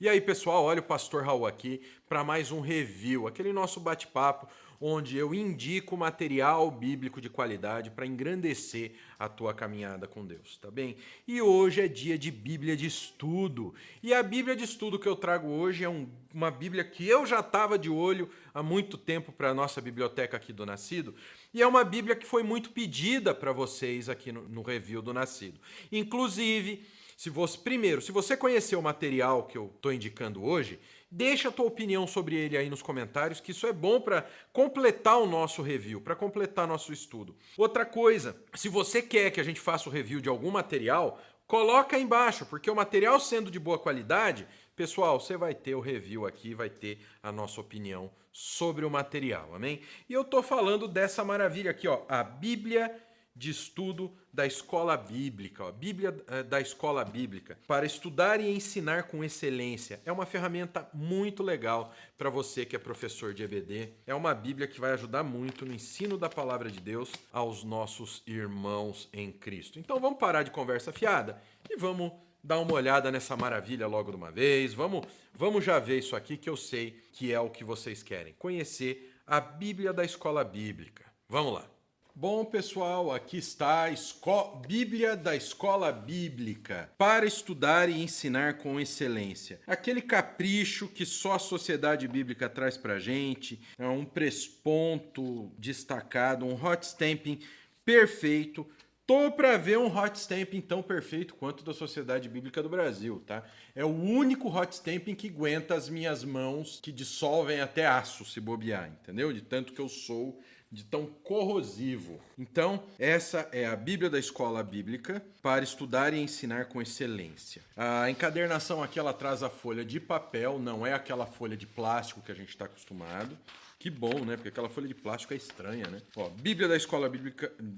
E aí, pessoal, olha o Pastor Raul aqui para mais um review, aquele nosso bate-papo onde eu indico material bíblico de qualidade para engrandecer a tua caminhada com Deus, tá bem? E hoje é dia de Bíblia de estudo. E a Bíblia de estudo que eu trago hoje é uma Bíblia que eu já estava de olho há muito tempo para a nossa biblioteca aqui do Nascido. E é uma Bíblia que foi muito pedida para vocês aqui no review do Nascido. Inclusive, se você conhecer o material que eu estou indicando hoje, deixa a tua opinião sobre ele aí nos comentários, que isso é bom para completar o nosso review, para completar nosso estudo. Outra coisa, se você quer que a gente faça o review de algum material, coloca aí embaixo, porque o material sendo de boa qualidade, pessoal, você vai ter o review aqui, vai ter a nossa opinião sobre o material, amém? E eu estou falando dessa maravilha aqui, ó, a Bíblia de estudo da escola bíblica, ó, Bíblia da escola bíblica, para estudar e ensinar com excelência. É uma ferramenta muito legal para você que é professor de EBD. É uma Bíblia que vai ajudar muito no ensino da palavra de Deus aos nossos irmãos em Cristo. Então vamos parar de conversa fiada e vamos dar uma olhada nessa maravilha logo de uma vez. Vamos já ver isso aqui que eu sei que é o que vocês querem. Conhecer a Bíblia da escola bíblica. Vamos lá. Bom, pessoal, aqui está a Bíblia da Escola Bíblica para estudar e ensinar com excelência. Aquele capricho que só a sociedade bíblica traz para a gente, é um presponto destacado, um hot stamping perfeito. Tô para ver um hot stamping tão perfeito quanto da Sociedade Bíblica do Brasil, tá? É o único hot stamping que aguenta as minhas mãos, que dissolvem até aço se bobear, entendeu? De tanto que eu sou, de tão corrosivo. Então, essa é a Bíblia da Escola Bíblica para estudar e ensinar com excelência. A encadernação aqui, ela traz a folha de papel, não é aquela folha de plástico que a gente está acostumado. Que bom, né? Porque aquela folha de plástico é estranha, né? Ó, Bíblia da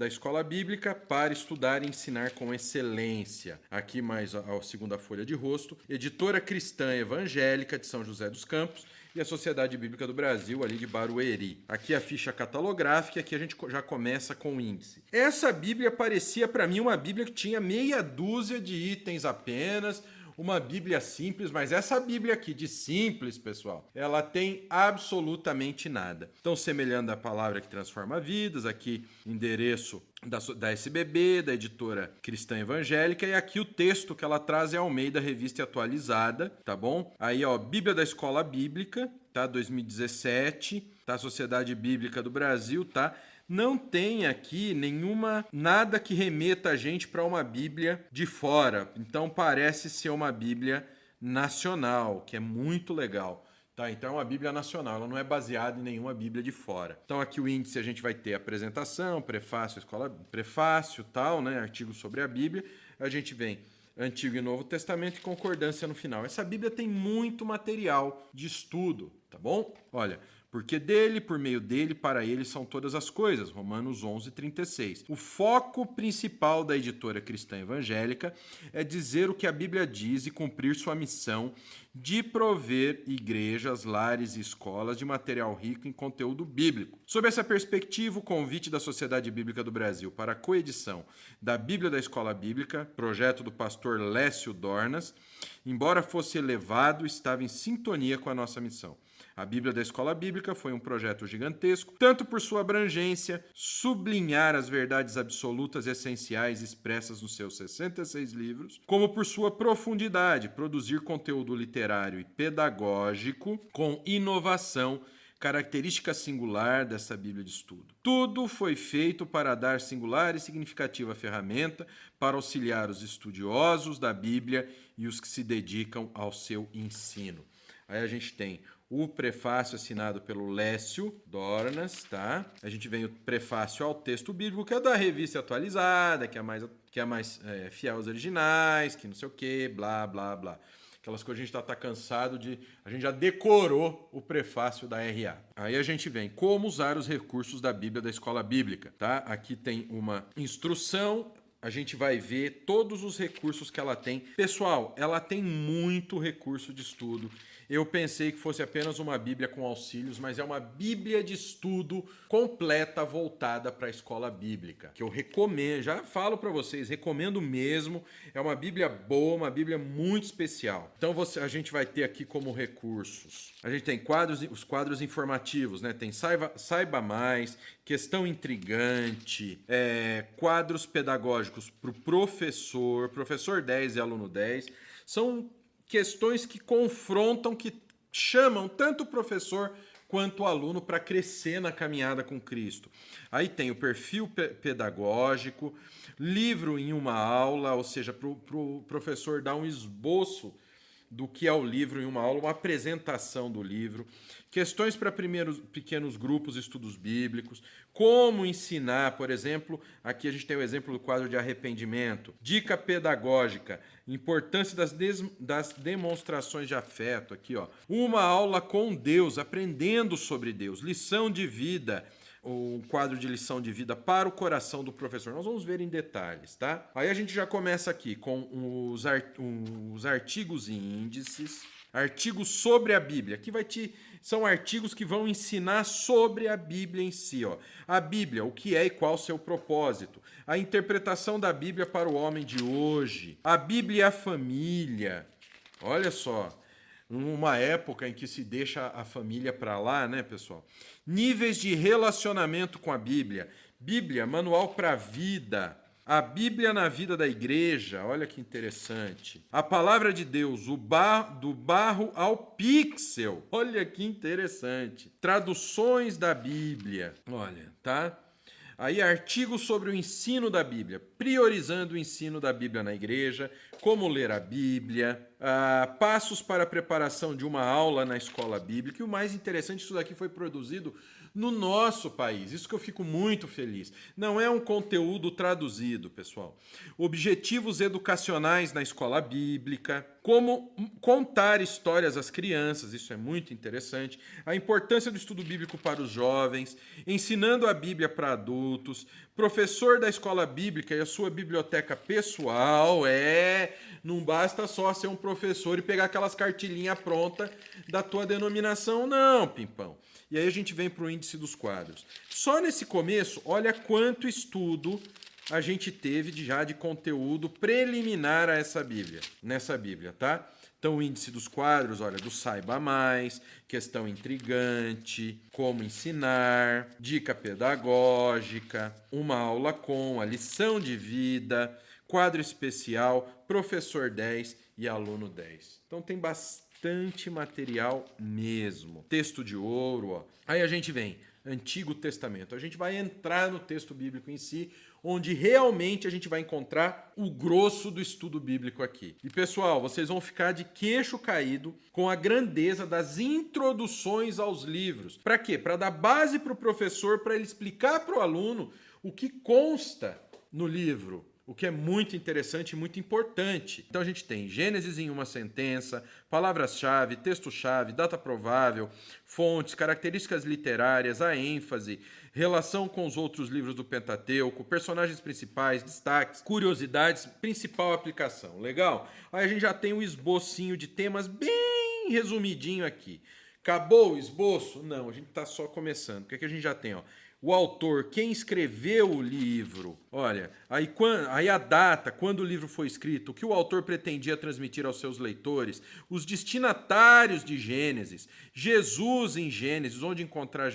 Escola Bíblica para estudar e ensinar com excelência. Aqui mais a segunda folha de rosto. Editora Cristã Evangélica de São José dos Campos e a Sociedade Bíblica do Brasil, ali de Barueri. Aqui a ficha catalográfica, aqui a gente já começa com o índice. Essa Bíblia parecia para mim uma Bíblia que tinha meia dúzia de itens apenas, uma Bíblia simples, mas essa Bíblia aqui de simples, pessoal, ela tem absolutamente nada. Então, semelhante à palavra que transforma vidas, aqui endereço da SBB, da editora Cristã Evangélica, e aqui o texto que ela traz é Almeida Revista Atualizada, tá bom? Aí, ó, Bíblia da Escola Bíblica, tá? 2017, tá? Sociedade Bíblica do Brasil, tá? Não tem aqui nada que remeta a gente para uma Bíblia de fora. Então parece ser uma Bíblia nacional, que é muito legal. Tá, então é uma Bíblia nacional, ela não é baseada em nenhuma Bíblia de fora. Então aqui o índice a gente vai ter apresentação, prefácio, tal, né, artigos sobre a Bíblia. A gente vem Antigo e Novo Testamento e concordância no final. Essa Bíblia tem muito material de estudo, tá bom? Olha, porque dele, por meio dele, para ele são todas as coisas. Romanos 11:36. O foco principal da editora Cristã Evangélica é dizer o que a Bíblia diz e cumprir sua missão de prover igrejas, lares e escolas de material rico em conteúdo bíblico. Sob essa perspectiva, o convite da Sociedade Bíblica do Brasil para a coedição da Bíblia da Escola Bíblica, projeto do pastor Lécio Dornas, embora fosse elevado, estava em sintonia com a nossa missão. A Bíblia da Escola Bíblica foi um projeto gigantesco, tanto por sua abrangência, sublinhar as verdades absolutas e essenciais expressas nos seus 66 livros, como por sua profundidade, produzir conteúdo literário e pedagógico com inovação, característica singular dessa Bíblia de estudo. Tudo foi feito para dar singular e significativa ferramenta para auxiliar os estudiosos da Bíblia e os que se dedicam ao seu ensino. Aí a gente tem o prefácio assinado pelo Lécio Dornas, tá? A gente vem o prefácio ao texto bíblico, que é da revista atualizada, que é mais fiel aos originais, que não sei o quê, blá, blá, blá. Aquelas coisas a gente tá cansado de... A gente já decorou o prefácio da RA. Aí a gente vem como usar os recursos da Bíblia da Escola Bíblica, tá? Aqui tem uma instrução a gente vai ver todos os recursos que ela tem. Pessoal, ela tem muito recurso de estudo. Eu pensei que fosse apenas uma Bíblia com auxílios, mas é uma Bíblia de estudo completa, voltada para a escola bíblica, que eu recomendo, já falo para vocês, recomendo mesmo. É uma Bíblia boa, uma Bíblia muito especial. Então a gente vai ter aqui como recursos. A gente tem os quadros informativos, né? Tem Saiba Mais, Questão Intrigante, quadros pedagógicos para o professor 10 e aluno 10. São questões que confrontam, que chamam tanto o professor quanto o aluno para crescer na caminhada com Cristo. Aí tem o perfil pedagógico, livro em uma aula, ou seja, para o professor dar um esboço do que é o livro em uma aula, uma apresentação do livro, questões para pequenos grupos, estudos bíblicos, como ensinar, por exemplo, aqui a gente tem o exemplo do quadro de arrependimento, dica pedagógica, importância das demonstrações de afeto, aqui ó, uma aula com Deus, aprendendo sobre Deus, lição de vida, um quadro de lição de vida para o coração do professor. Nós vamos ver em detalhes, tá? Aí a gente já começa aqui com os artigos e índices, artigos sobre a Bíblia. Aqui são artigos que vão ensinar sobre a Bíblia em si, ó. A Bíblia, o que é e qual o seu propósito. A interpretação da Bíblia para o homem de hoje. A Bíblia e a família. Olha só. Numa época em que se deixa a família para lá, né, pessoal? Níveis de relacionamento com a Bíblia. Bíblia, manual para a vida. A Bíblia na vida da igreja. Olha que interessante. A palavra de Deus, do barro ao pixel. Olha que interessante. Traduções da Bíblia. Olha, tá? Aí, artigos sobre o ensino da Bíblia, priorizando o ensino da Bíblia na igreja, como ler a Bíblia, passos para a preparação de uma aula na escola bíblica. E o mais interessante, isso daqui foi produzido no nosso país. Isso que eu fico muito feliz. Não é um conteúdo traduzido, pessoal. Objetivos educacionais na escola bíblica, como contar histórias às crianças, isso é muito interessante. A importância do estudo bíblico para os jovens, ensinando a Bíblia para adultos, professor da escola bíblica e a sua biblioteca pessoal. Não basta só ser um professor e pegar aquelas cartilhinhas prontas da tua denominação, não, Pimpão. E aí a gente vem para o índice dos quadros. Só nesse começo, olha quanto estudo a gente teve já de conteúdo preliminar a nessa Bíblia, tá? Então, o índice dos quadros, olha, do Saiba Mais, questão intrigante, como ensinar, dica pedagógica, uma aula com, a lição de vida, quadro especial, professor 10 e aluno 10. Então, tem bastante material mesmo. Texto de ouro, ó. Aí a gente vem, Antigo Testamento. A gente vai entrar no texto bíblico em si, onde realmente a gente vai encontrar o grosso do estudo bíblico aqui. E pessoal, vocês vão ficar de queixo caído com a grandeza das introduções aos livros. Para quê? Para dar base para o professor, para ele explicar para o aluno o que consta no livro. O que é muito interessante e muito importante. Então a gente tem Gênesis em uma sentença, palavras-chave, texto-chave, data provável, fontes, características literárias, a ênfase, relação com os outros livros do Pentateuco, personagens principais, destaques, curiosidades, principal aplicação. Legal? Aí a gente já tem um esbocinho de temas bem resumidinho aqui. Acabou o esboço? Não, a gente está só começando. O que é que a gente já tem? Ó? O autor, quem escreveu o livro, olha, aí a data, quando o livro foi escrito, o que o autor pretendia transmitir aos seus leitores, os destinatários de Gênesis, Jesus em Gênesis, onde encontrar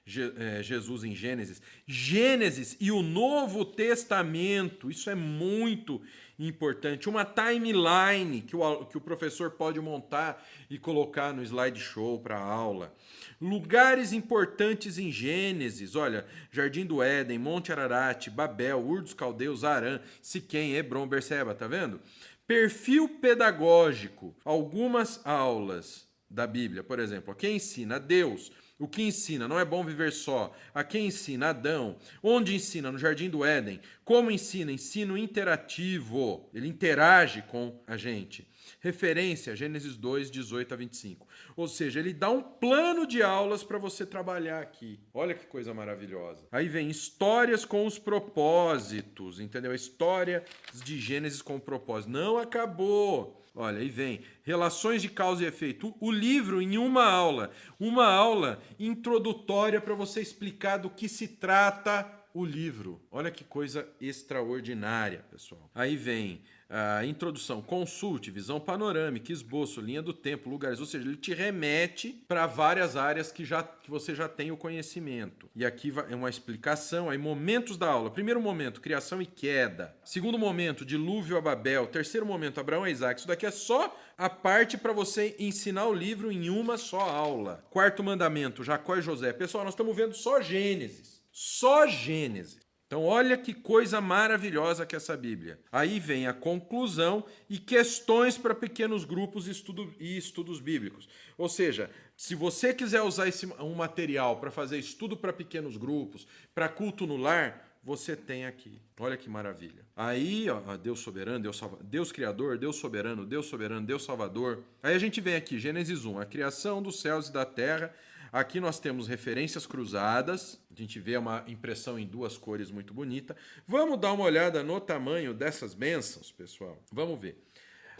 Jesus em Gênesis, Gênesis e o Novo Testamento, isso é muito importante, uma timeline que o professor pode montar e colocar no slideshow para a aula. Lugares importantes em Gênesis, olha, Jardim do Éden, Monte Ararat, Babel, Ur dos Caldeus, Arã, Siquém, Hebron, Berseba, tá vendo? Perfil pedagógico, algumas aulas da Bíblia, por exemplo, quem ensina Deus, o que ensina, não é bom viver só, a quem ensina Adão, onde ensina, no Jardim do Éden, como ensina, ensino interativo, ele interage com a gente. Referência, Gênesis 2, 18 a 25. Ou seja, ele dá um plano de aulas para você trabalhar aqui. Olha que coisa maravilhosa. Aí vem histórias com os propósitos, entendeu? História de Gênesis com o propósito. Não acabou. Olha, aí vem relações de causa e efeito. O livro em uma aula introdutória para você explicar do que se trata o livro. Olha que coisa extraordinária, pessoal. Aí vem a introdução, consulte, visão panorâmica, esboço, linha do tempo, lugares. Ou seja, ele te remete para várias áreas que você já tem o conhecimento. E aqui é uma explicação, aí momentos da aula. Primeiro momento, criação e queda. Segundo momento, dilúvio a Babel. Terceiro momento, Abraão a Isaac. Isso daqui é só a parte para você ensinar o livro em uma só aula. Quarto mandamento, Jacó e José. Pessoal, nós estamos vendo só Gênesis. Só Gênesis. Então, olha que coisa maravilhosa que é essa Bíblia. Aí vem a conclusão e questões para pequenos grupos e estudos bíblicos. Ou seja, se você quiser usar um material para fazer estudo para pequenos grupos, para culto no lar, você tem aqui. Olha que maravilha. Aí, ó, Deus soberano, Deus criador, Deus soberano, Deus salvador. Aí a gente vem aqui, Gênesis 1, a criação dos céus e da terra. Aqui nós temos referências cruzadas, a gente vê uma impressão em duas cores muito bonita. Vamos dar uma olhada no tamanho dessas bênçãos, pessoal. Vamos ver.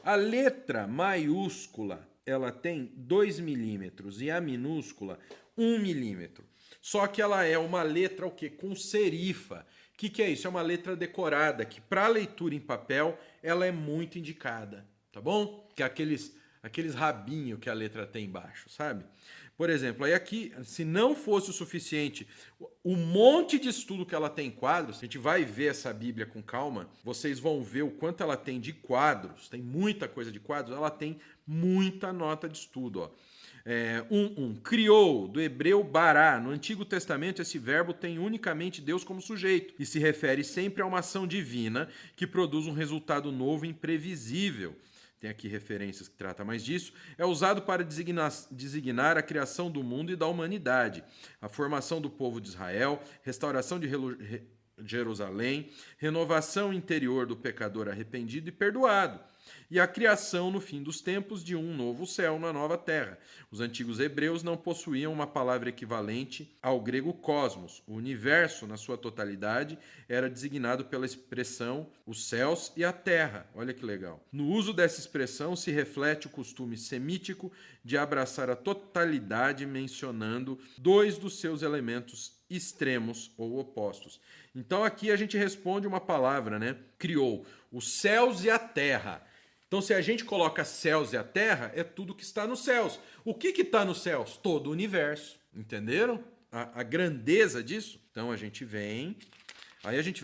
A letra maiúscula, ela tem 2 milímetros e a minúscula 1 milímetro. Só que ela é uma letra o quê? Com serifa. O que é isso? É uma letra decorada, que para leitura em papel, ela é muito indicada, tá bom? Que é aqueles rabinhos que a letra tem embaixo, sabe? Por exemplo, aí aqui, se não fosse o suficiente, o monte de estudo que ela tem em quadros, a gente vai ver essa Bíblia com calma, vocês vão ver o quanto ela tem de quadros, tem muita coisa de quadros, ela tem muita nota de estudo, ó. Criou, do hebreu bará. No Antigo Testamento, esse verbo tem unicamente Deus como sujeito e se refere sempre a uma ação divina que produz um resultado novo e imprevisível. Tem aqui referências que tratam mais disso. É usado para designar a criação do mundo e da humanidade, a formação do povo de Israel, restauração de Jerusalém, renovação interior do pecador arrependido e perdoado, e a criação no fim dos tempos de um novo céu na nova terra. Os antigos hebreus não possuíam uma palavra equivalente ao grego cosmos. O universo, na sua totalidade, era designado pela expressão os céus e a terra. Olha que legal. No uso dessa expressão se reflete o costume semítico de abraçar a totalidade, mencionando 2 dos seus elementos extremos ou opostos. Então aqui a gente responde uma palavra, né? Criou os céus e a terra. Então, se a gente coloca céus e a terra, é tudo que está nos céus. O que está nos céus? Todo o universo. Entenderam a grandeza disso? Então, a gente vem...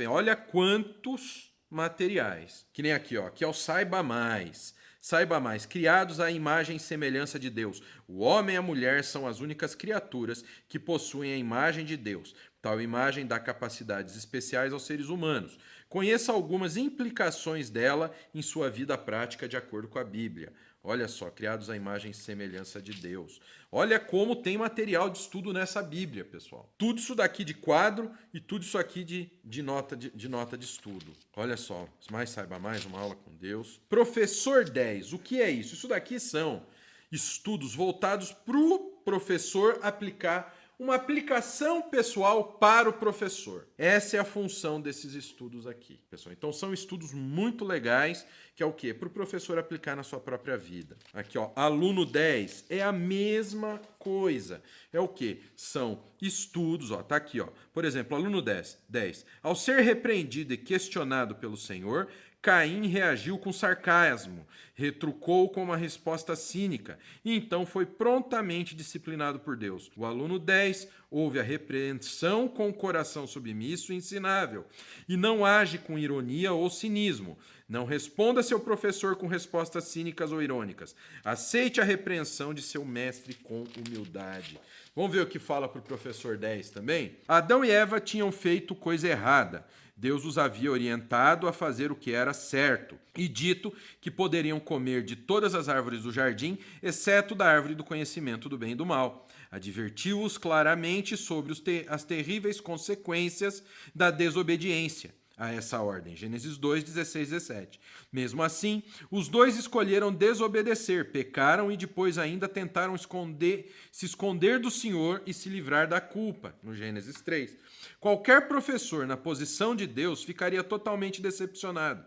olha quantos materiais. Que nem aqui, ó. Aqui é o Saiba Mais. Saiba mais, criados à imagem e semelhança de Deus. O homem e a mulher são as únicas criaturas que possuem a imagem de Deus. Tal imagem dá capacidades especiais aos seres humanos. Conheça algumas implicações dela em sua vida prática de acordo com a Bíblia. Olha só, criados à imagem e semelhança de Deus. Olha como tem material de estudo nessa Bíblia, pessoal. Tudo isso daqui de quadro e tudo isso aqui de nota de estudo. Olha só, mais saiba mais, uma aula com Deus. Professor 10, o que é isso? Isso daqui são estudos voltados para o professor aplicar uma aplicação pessoal para o professor. Essa é a função desses estudos aqui, pessoal. Então são estudos muito legais, que é o quê? Para o professor aplicar na sua própria vida. Aqui, ó, aluno 10 é a mesma coisa. É o quê? São estudos, ó, tá aqui, ó. Por exemplo, aluno 10. Ao ser repreendido e questionado pelo Senhor, Caim reagiu com sarcasmo, retrucou com uma resposta cínica e então foi prontamente disciplinado por Deus. O aluno 10 ouve a repreensão com o coração submisso e ensinável e não age com ironia ou cinismo. Não responda a seu professor com respostas cínicas ou irônicas. Aceite a repreensão de seu mestre com humildade. Vamos ver o que fala para o professor 10 também? Adão e Eva tinham feito coisa errada. Deus os havia orientado a fazer o que era certo e dito que poderiam comer de todas as árvores do jardim, exceto da árvore do conhecimento do bem e do mal. Advertiu-os claramente sobre as terríveis consequências da desobediência. a essa ordem. Gênesis 2, 16, 17. Mesmo assim, os dois escolheram desobedecer, pecaram e depois ainda tentaram se esconder do Senhor e se livrar da culpa, no Gênesis 3. Qualquer professor na posição de Deus ficaria totalmente decepcionado.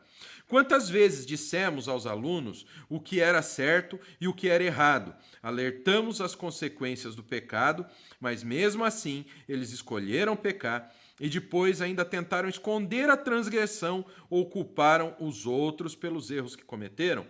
Quantas vezes dissemos aos alunos o que era certo e o que era errado? Alertamos as consequências do pecado, mas mesmo assim eles escolheram pecar e depois ainda tentaram esconder a transgressão ou culparam os outros pelos erros que cometeram.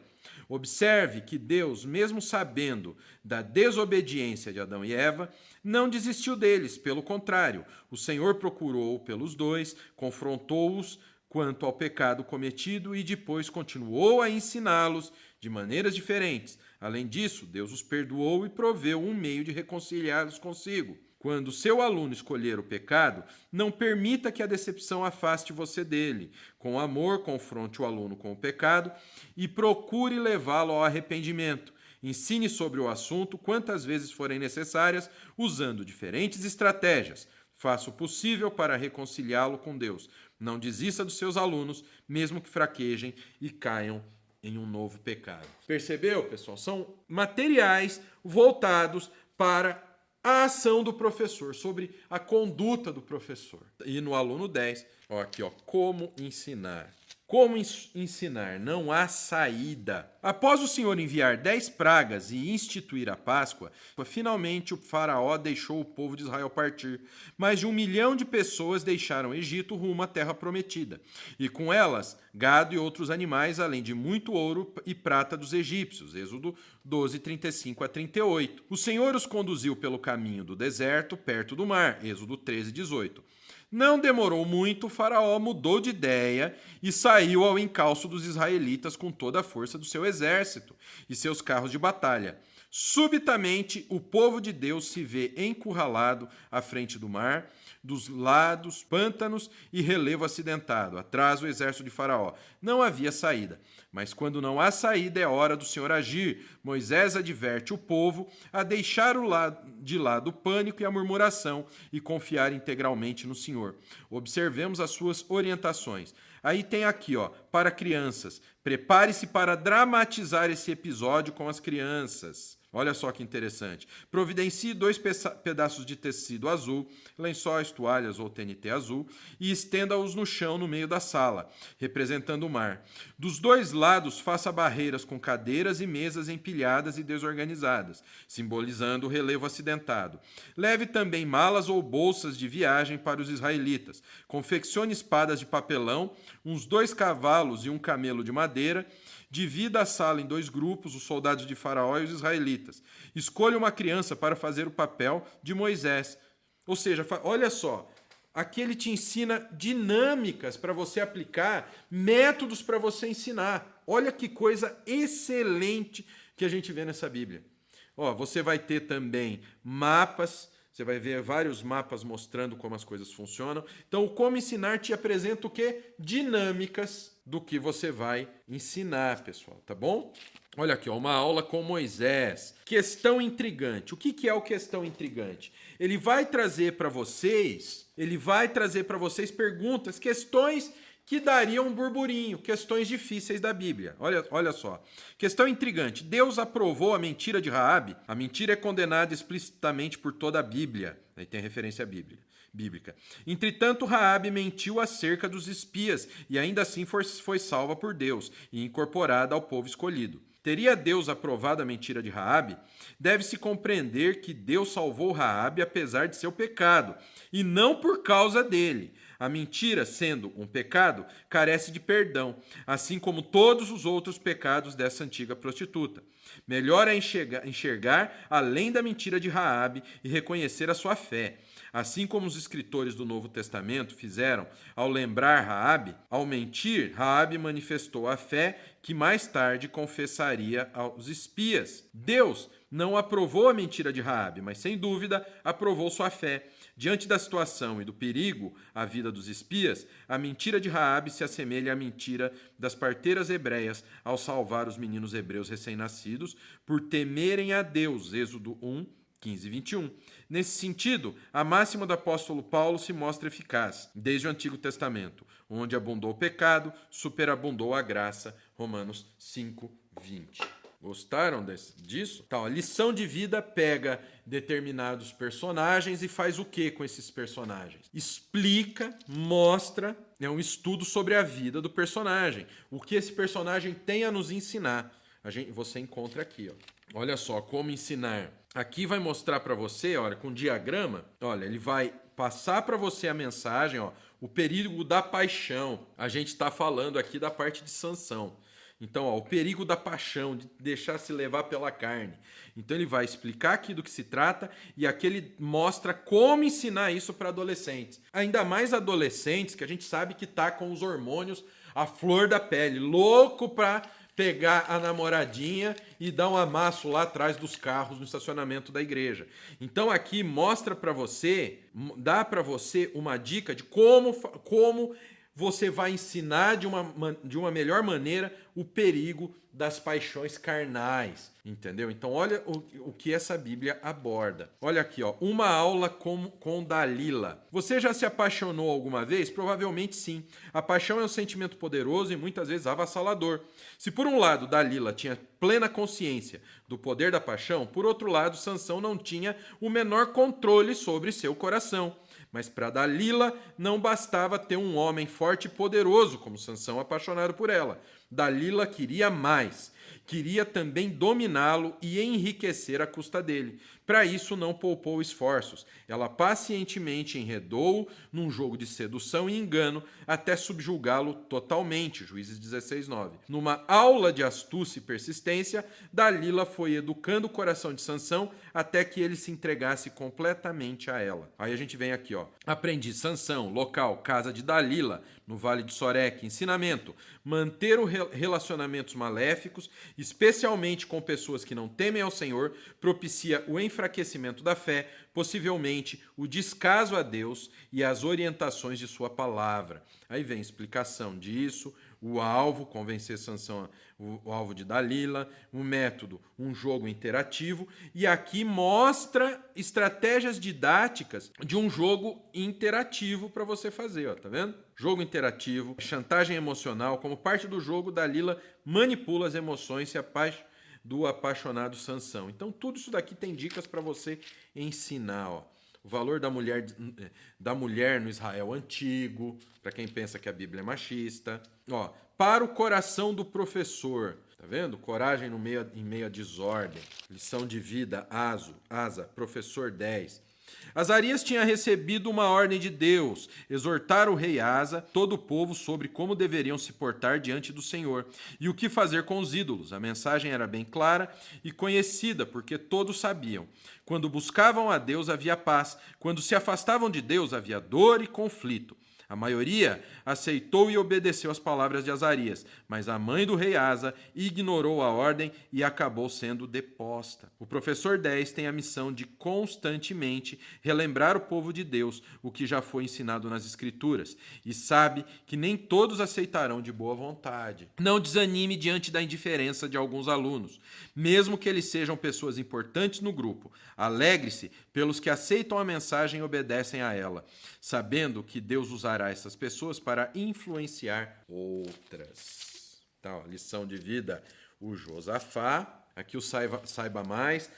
Observe que Deus, mesmo sabendo da desobediência de Adão e Eva, não desistiu deles, pelo contrário, o Senhor procurou pelos dois, confrontou-os quanto ao pecado cometido e depois continuou a ensiná-los de maneiras diferentes. Além disso, Deus os perdoou e proveu um meio de reconciliá-los consigo. Quando seu aluno escolher o pecado, não permita que a decepção afaste você dele. Com amor, confronte o aluno com o pecado e procure levá-lo ao arrependimento. Ensine sobre o assunto quantas vezes forem necessárias, usando diferentes estratégias. Faça o possível para reconciliá-lo com Deus. Não desista dos seus alunos, mesmo que fraquejem e caiam em um novo pecado. Percebeu, pessoal? São materiais voltados para a ação do professor, sobre a conduta do professor. E no aluno 10, aqui, como ensinar. Como ensinar? Não há saída. Após o Senhor enviar 10 pragas e instituir a Páscoa, finalmente o faraó deixou o povo de Israel partir. Mais de 1 milhão de pessoas deixaram o Egito rumo à terra prometida. E com elas, gado e outros animais, além de muito ouro e prata dos egípcios. Êxodo 12, 35 a 38. O Senhor os conduziu pelo caminho do deserto, perto do mar. Êxodo 13, 18. Não demorou muito, o faraó mudou de ideia e saiu ao encalço dos israelitas com toda a força do seu exército e seus carros de batalha. Subitamente, o povo de Deus se vê encurralado à frente do mar, dos lados, pântanos e relevo acidentado. Atrás o exército de Faraó. Não havia saída. Mas quando não há saída, é hora do Senhor agir. Moisés adverte o povo a deixar de lado o pânico e a murmuração e confiar integralmente no Senhor. Observemos as suas orientações. Aí tem aqui, para crianças. Prepare-se para dramatizar esse episódio com as crianças. Olha só que interessante. Providencie 2 pedaços de tecido azul, lençóis, toalhas ou TNT azul, e estenda-os no chão no meio da sala, representando o mar. Dos 2 lados, faça barreiras com cadeiras e mesas empilhadas e desorganizadas, simbolizando o relevo acidentado. Leve também malas ou bolsas de viagem para os israelitas. Confeccione espadas de papelão, uns 2 cavalos e um camelo de madeira. Divida a sala em 2 grupos, os soldados de Faraó e os israelitas. Escolha uma criança para fazer o papel de Moisés. Ou seja, olha só, aqui ele te ensina dinâmicas para você aplicar, métodos para você ensinar. Olha que coisa excelente que a gente vê nessa Bíblia. Você vai ter também mapas. Você vai ver vários mapas mostrando como as coisas funcionam. Então, o Como Ensinar te apresenta o quê? Dinâmicas do que você vai ensinar, pessoal, tá bom? Olha aqui, uma aula com Moisés. Questão intrigante. O que é o questão intrigante? Ele vai trazer para vocês perguntas, questões que dariam um burburinho, questões difíceis da Bíblia. Olha só. Questão intrigante. Deus aprovou a mentira de Raabe? A mentira é condenada explicitamente por toda a Bíblia. Aí tem referência bíblica. Entretanto, Raabe mentiu acerca dos espias e ainda assim foi salva por Deus e incorporada ao povo escolhido. Teria Deus aprovado a mentira de Raabe? Deve-se compreender que Deus salvou Raabe apesar de seu pecado, e não por causa dele. A mentira, sendo um pecado, carece de perdão, assim como todos os outros pecados dessa antiga prostituta. Melhor é enxergar além da mentira de Raabe e reconhecer a sua fé. Assim como os escritores do Novo Testamento fizeram ao lembrar Raabe, ao mentir, Raabe manifestou a fé que mais tarde confessaria aos espias. Deus não aprovou a mentira de Raabe, mas sem dúvida aprovou sua fé. Diante da situação e do perigo à vida dos espias, a mentira de Raabe se assemelha à mentira das parteiras hebreias ao salvar os meninos hebreus recém-nascidos por temerem a Deus. Êxodo 1, 15 e 21. Nesse sentido, a máxima do apóstolo Paulo se mostra eficaz, desde o Antigo Testamento, onde abundou o pecado, superabundou a graça, Romanos 5, 20. Gostaram disso? Então, a lição de vida pega determinados personagens e faz o que com esses personagens? Explica, mostra, é um estudo sobre a vida do personagem. O que esse personagem tem a nos ensinar. Você encontra aqui, ó. Olha só, como ensinar. Aqui vai mostrar para você, olha, com diagrama, olha, ele vai passar para você a mensagem, ó, o perigo da paixão. A gente está falando aqui da parte de Sansão. Então, ó, o perigo da paixão, de deixar se levar pela carne. Então, ele vai explicar aqui do que se trata e aqui ele mostra como ensinar isso para adolescentes. Ainda mais adolescentes que a gente sabe que tá com os hormônios à flor da pele, louco para pegar a namoradinha e dar um amasso lá atrás dos carros no estacionamento da igreja. Então, aqui mostra para você, dá para você uma dica de como você vai ensinar de uma melhor maneira o perigo das paixões carnais, entendeu? Então, olha o que essa Bíblia aborda. Olha aqui, ó, uma aula com Dalila. Você já se apaixonou alguma vez? Provavelmente sim. A paixão é um sentimento poderoso e muitas vezes avassalador. Se por um lado Dalila tinha plena consciência do poder da paixão, por outro lado Sansão não tinha o menor controle sobre seu coração. Mas para Dalila não bastava ter um homem forte e poderoso como Sansão apaixonado por ela. Dalila queria mais. Queria também dominá-lo e enriquecer à custa dele. Para isso não poupou esforços. Ela pacientemente enredou-o num jogo de sedução e engano até subjugá-lo totalmente. Juízes 16:9. Numa aula de astúcia e persistência, Dalila foi educando o coração de Sansão até que ele se entregasse completamente a ela. Aí a gente vem aqui, ó. Aprendi Sansão, local, casa de Dalila, no Vale de Soreque. Ensinamento: manter relacionamentos maléficos, especialmente com pessoas que não temem ao Senhor, propicia o enfraquecimento da fé, possivelmente o descaso a Deus e as orientações de sua palavra. Aí vem a explicação disso, o alvo, convencer Sansão, o alvo de Dalila, o método, um jogo interativo, e aqui mostra estratégias didáticas de um jogo interativo para você fazer, ó, tá vendo? Jogo interativo, chantagem emocional, como parte do jogo, Dalila manipula as emoções do apaixonado Sansão. Então, tudo isso daqui tem dicas para você ensinar, ó. O valor da mulher no Israel antigo, para quem pensa que a Bíblia é machista. Ó, para o coração do professor, tá vendo? Coragem em meio à desordem. Lição de vida, Asa, professor 10. Azarias tinha recebido uma ordem de Deus, exortar o rei Asa, todo o povo, sobre como deveriam se portar diante do Senhor e o que fazer com os ídolos. A mensagem era bem clara e conhecida, porque todos sabiam. Quando buscavam a Deus havia paz, quando se afastavam de Deus havia dor e conflito. A maioria aceitou e obedeceu às palavras de Azarias, mas a mãe do rei Asa ignorou a ordem e acabou sendo deposta. O professor 10 tem a missão de constantemente relembrar o povo de Deus o que já foi ensinado nas Escrituras e sabe que nem todos aceitarão de boa vontade. Não desanime diante da indiferença de alguns alunos, mesmo que eles sejam pessoas importantes no grupo. Alegre-se pelos que aceitam a mensagem e obedecem a ela, sabendo que Deus usará essas pessoas para influenciar outras. Então, lição de vida, o Josafá. Aqui o saiba mais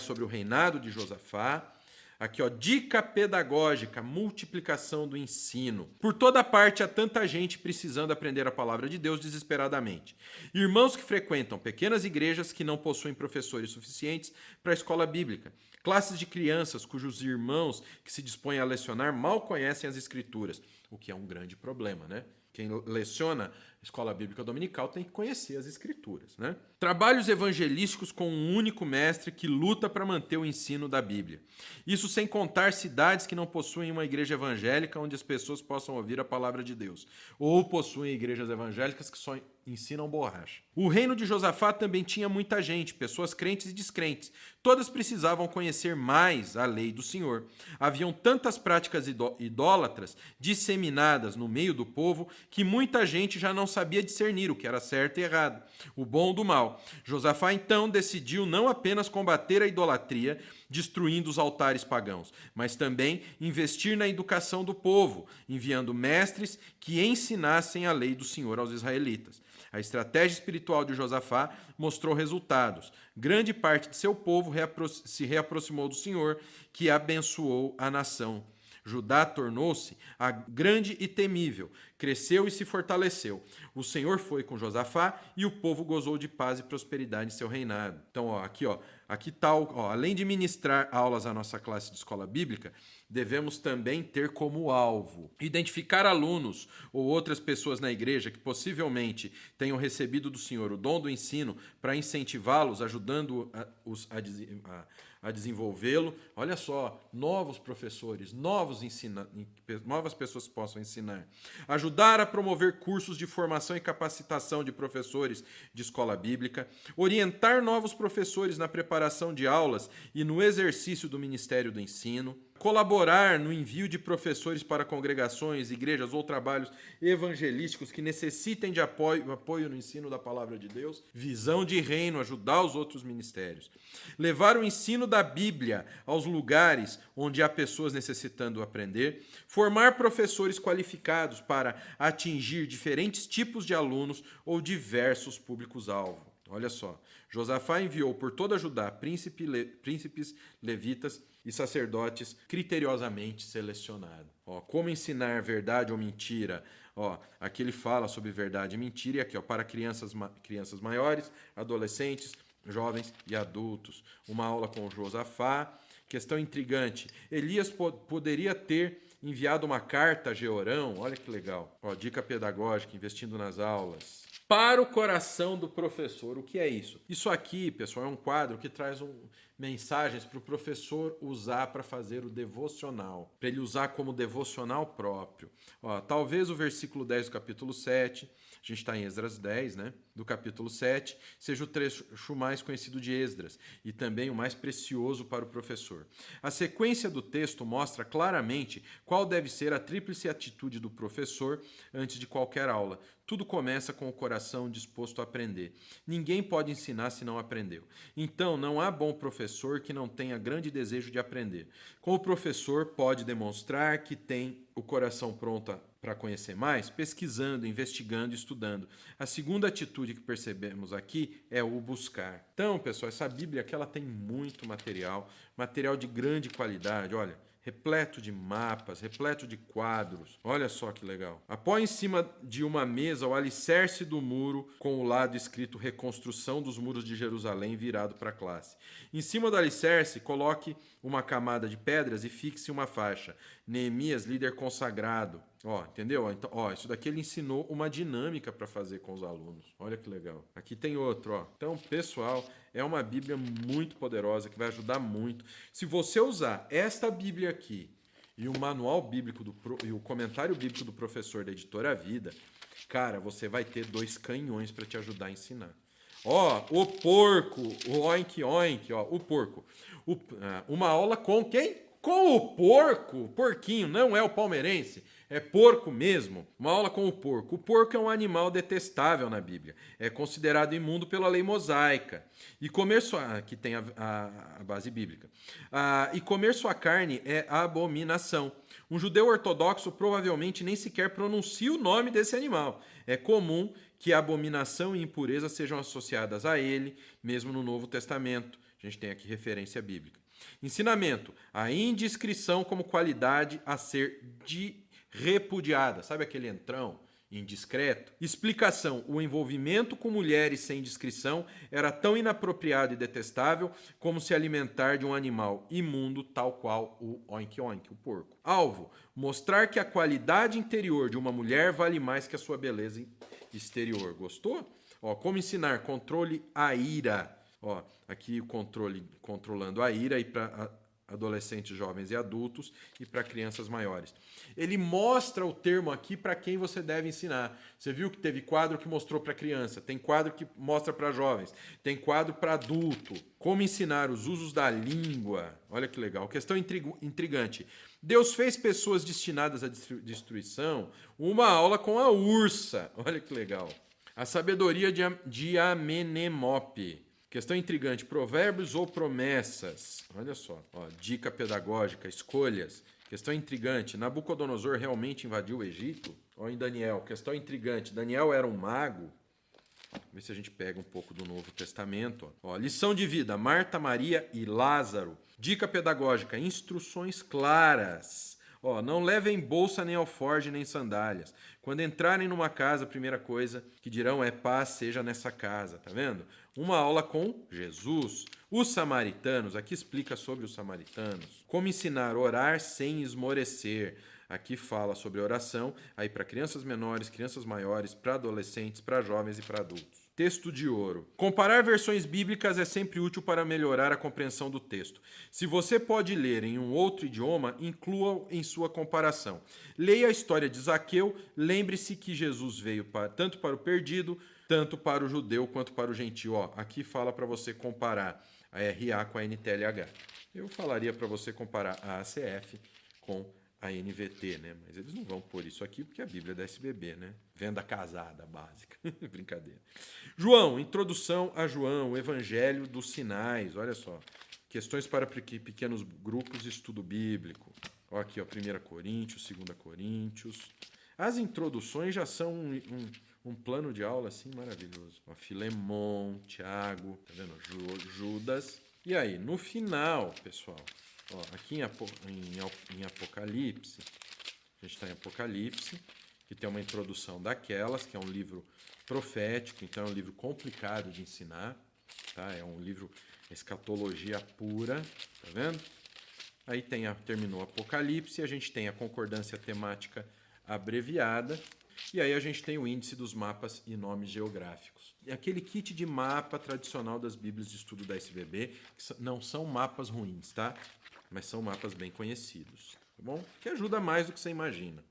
sobre o reinado de Josafá. Aqui, ó, dica pedagógica, multiplicação do ensino. Por toda parte há tanta gente precisando aprender a palavra de Deus desesperadamente. Irmãos que frequentam pequenas igrejas que não possuem professores suficientes para a escola bíblica. Classes de crianças cujos irmãos que se dispõem a lecionar mal conhecem as Escrituras, o que é um grande problema, né? Quem leciona escola bíblica dominical tem que conhecer as Escrituras, né? Trabalhos evangelísticos com um único mestre que luta para manter o ensino da Bíblia. Isso sem contar cidades que não possuem uma igreja evangélica onde as pessoas possam ouvir a palavra de Deus, ou possuem igrejas evangélicas que só ensinam borracha. O reino de Josafá também tinha muita gente, pessoas crentes e descrentes. Todas precisavam conhecer mais a lei do Senhor. Haviam tantas práticas idólatras disseminadas no meio do povo que muita gente já não sabia discernir o que era certo e errado, o bom do mal. Josafá então decidiu não apenas combater a idolatria, destruindo os altares pagãos, mas também investir na educação do povo, enviando mestres que ensinassem a lei do Senhor aos israelitas. A estratégia espiritual de Josafá mostrou resultados. Grande parte de seu povo se reaproximou do Senhor, que abençoou a nação. Judá tornou-se grande e temível, cresceu e se fortaleceu. O Senhor foi com Josafá e o povo gozou de paz e prosperidade em seu reinado. Então, aqui tá, além de ministrar aulas à nossa classe de escola bíblica, devemos também ter como alvo identificar alunos ou outras pessoas na igreja que possivelmente tenham recebido do Senhor o dom do ensino para incentivá-los, ajudando-os a desenvolvê-lo. Olha só, novos professores, novas pessoas que possam ensinar. Ajudar a promover cursos de formação e capacitação de professores de escola bíblica. Orientar novos professores na preparação de aulas e no exercício do ministério do ensino. Colaborar no envio de professores para congregações, igrejas ou trabalhos evangelísticos que necessitem de apoio no ensino da palavra de Deus. Visão de reino, ajudar os outros ministérios. Levar o ensino da Bíblia aos lugares onde há pessoas necessitando aprender. Formar professores qualificados para atingir diferentes tipos de alunos ou diversos públicos-alvo. Olha só, Josafá enviou por toda Judá príncipes, levitas e sacerdotes criteriosamente selecionados. Como ensinar verdade ou mentira? Aqui ele fala sobre verdade e mentira, e aqui para crianças maiores, adolescentes, jovens e adultos. Uma aula com Josafá. Questão intrigante. Elias poderia ter enviado uma carta a Jeorão. Olha que legal. Dica pedagógica, investindo nas aulas. Para o coração do professor. O que é isso? Isso aqui, pessoal, é um quadro que traz mensagens para o professor usar para fazer o devocional, para ele usar como devocional próprio. Talvez o versículo 10 do capítulo 7, a gente está em Esdras 10, né? Do capítulo 7, seja o trecho mais conhecido de Esdras e também o mais precioso para o professor. A sequência do texto mostra claramente qual deve ser a tríplice atitude do professor antes de qualquer aula. Tudo começa com o coração disposto a aprender. Ninguém pode ensinar se não aprendeu. Então, não há bom professor que não tenha grande desejo de aprender. Como professor pode demonstrar que tem o coração pronto para conhecer mais? Pesquisando, investigando, estudando. A segunda atitude que percebemos aqui é o buscar. Então, pessoal, essa Bíblia aqui ela tem muito material de grande qualidade, olha. Repleto de mapas, repleto de quadros. Olha só que legal. Apoie em cima de uma mesa o alicerce do muro com o lado escrito Reconstrução dos Muros de Jerusalém virado para a classe. Em cima do alicerce, coloque uma camada de pedras e fixe uma faixa. Neemias, líder consagrado. Entendeu? Então, isso daqui ele ensinou uma dinâmica para fazer com os alunos. Olha que legal. Aqui tem outro, Então, pessoal, é uma Bíblia muito poderosa que vai ajudar muito. Se você usar esta Bíblia aqui e o manual bíblico e o comentário bíblico do professor da Editora Vida, cara, você vai ter 2 canhões para te ajudar a ensinar. O porco, o oink oink, o porco. Uma aula com quem? Com o porco. Porquinho, não é o palmeirense. É porco mesmo. Uma aula com o porco. O porco é um animal detestável na Bíblia. É considerado imundo pela lei mosaica. E comer que tem a base bíblica. E comer sua carne é abominação. Um judeu ortodoxo provavelmente nem sequer pronuncia o nome desse animal. É comum que abominação e impureza sejam associadas a ele, mesmo no Novo Testamento. A gente tem aqui referência bíblica. Ensinamento. A indiscrição como qualidade a ser repudiada. Sabe aquele entrão indiscreto? Explicação. O envolvimento com mulheres sem discrição era tão inapropriado e detestável como se alimentar de um animal imundo, tal qual o oink-oink, o porco. Alvo. Mostrar que a qualidade interior de uma mulher vale mais que a sua beleza exterior. Gostou? Como ensinar? Controle a ira. Aqui o controlando a ira e para adolescentes, jovens e adultos e para crianças maiores. Ele mostra o termo aqui para quem você deve ensinar. Você viu que teve quadro que mostrou para criança, tem quadro que mostra para jovens, tem quadro para adulto. Como ensinar os usos da língua. Olha que legal. Questão intrigante. Deus fez pessoas destinadas à destruição. Uma aula com a ursa. Olha que legal. A sabedoria de Amenemope. Questão intrigante, provérbios ou promessas? Olha só, ó, dica pedagógica, escolhas. Questão intrigante, Nabucodonosor realmente invadiu o Egito? Ó, em Daniel, questão intrigante, Daniel era um mago? Vamos ver se a gente pega um pouco do Novo Testamento. Ó, lição de vida, Marta, Maria e Lázaro. Dica pedagógica, instruções claras. Ó, não levem bolsa, nem alforge, nem sandálias. Quando entrarem numa casa, a primeira coisa que dirão é paz seja nessa casa, tá vendo? Uma aula com Jesus. Os samaritanos, aqui explica sobre os samaritanos. Como ensinar a orar sem esmorecer. Aqui fala sobre oração, aí para crianças menores, crianças maiores, para adolescentes, para jovens e para adultos. Texto de ouro. Comparar versões bíblicas é sempre útil para melhorar a compreensão do texto. Se você pode ler em um outro idioma, inclua-o em sua comparação. Leia a história de Zaqueu, lembre-se que Jesus veio tanto para o perdido, tanto para o judeu quanto para o gentio. Ó, aqui fala para você comparar a RA com a NTLH. Eu falaria para você comparar a ACF com a NVT, né? Mas eles não vão pôr isso aqui porque a Bíblia é da SBB, né? Venda casada básica. Brincadeira. João, introdução a João, o Evangelho dos Sinais. Olha só. Questões para pequenos grupos de estudo bíblico. Ó, aqui, ó, 1 Coríntios, 2 Coríntios. As introduções já são um plano de aula assim maravilhoso. Ó, Filemon, Tiago, tá vendo? Judas. E aí, no final, pessoal, ó, aqui em Apocalipse, a gente está em Apocalipse, que tem uma introdução daquelas, que é um livro profético, então é um livro complicado de ensinar, tá? É um livro escatologia pura, tá vendo? Aí terminou Apocalipse, a gente tem a concordância temática abreviada, e aí a gente tem o índice dos mapas e nomes geográficos. E aquele kit de mapa tradicional das Bíblias de estudo da SBB, que não são mapas ruins, tá? Mas são mapas bem conhecidos, tá bom? Que ajuda mais do que você imagina.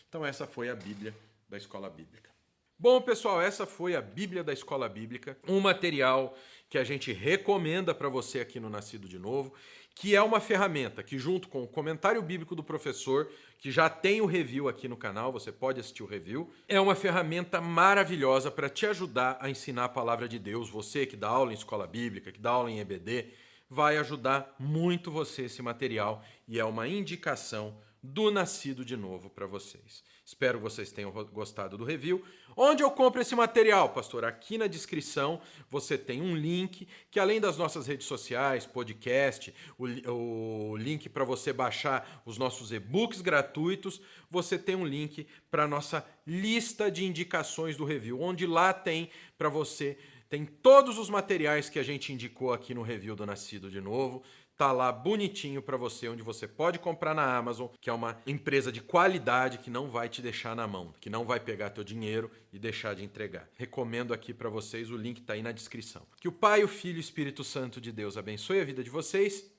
Então essa foi a Bíblia da Escola Bíblica. Bom, pessoal, essa foi a Bíblia da Escola Bíblica, um material que a gente recomenda para você aqui no Nascido de Novo, que é uma ferramenta que, junto com o comentário bíblico do professor, que já tem o review aqui no canal, você pode assistir o review, é uma ferramenta maravilhosa para te ajudar a ensinar a palavra de Deus. Você que dá aula em escola bíblica, que dá aula em EBD, vai ajudar muito você esse material e é uma indicação do Nascido de Novo para vocês. Espero que vocês tenham gostado do review. Onde eu compro esse material, pastor? Aqui na descrição você tem um link que, além das nossas redes sociais, podcast, o link para você baixar os nossos e-books gratuitos, você tem um link para a nossa lista de indicações do review, onde lá tem para você, tem todos os materiais que a gente indicou aqui no review do Nascido de Novo. Tá lá bonitinho para você, onde você pode comprar na Amazon, que é uma empresa de qualidade que não vai te deixar na mão, que não vai pegar teu dinheiro e deixar de entregar. Recomendo aqui para vocês, o link tá aí na descrição. Que o Pai, o Filho e o Espírito Santo de Deus abençoe a vida de vocês.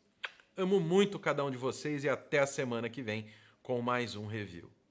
Amo muito cada um de vocês e até a semana que vem com mais um review.